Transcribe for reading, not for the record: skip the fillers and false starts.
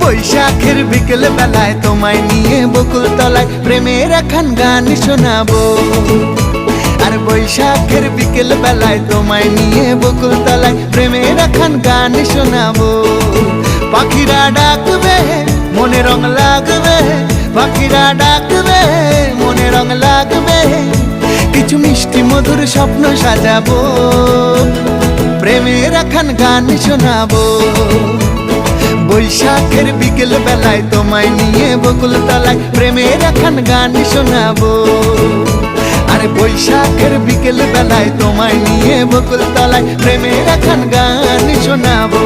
বৈশাখের বিকেল বেলায় তোমায় নিয়ে বকুল তলায় প্রেমের একখান গান শোনাবো। আর বৈশাখের বিকেল বেলায় তোমায় নিয়ে বকুল তলায় প্রেমের একখান গান শোনাবো। পাখিরা ডাকবে মনে রং লাগবে, পাখিরা ডাকবে মনে রং লাগবে, কিছু মিষ্টি মধুর স্বপ্ন সাজাবো, প্রেমের একখান গান শোনাবো। বৈশাখের বিকেল বেলায় তোমায় নিয়ে বকুল তলায় প্রেমের একখান গান শোনাবো। আরে বৈশাখের বিকেল বেলায় তোমায় নিয়ে বকুল তলায় প্রেমের একখান গান শোনাবো।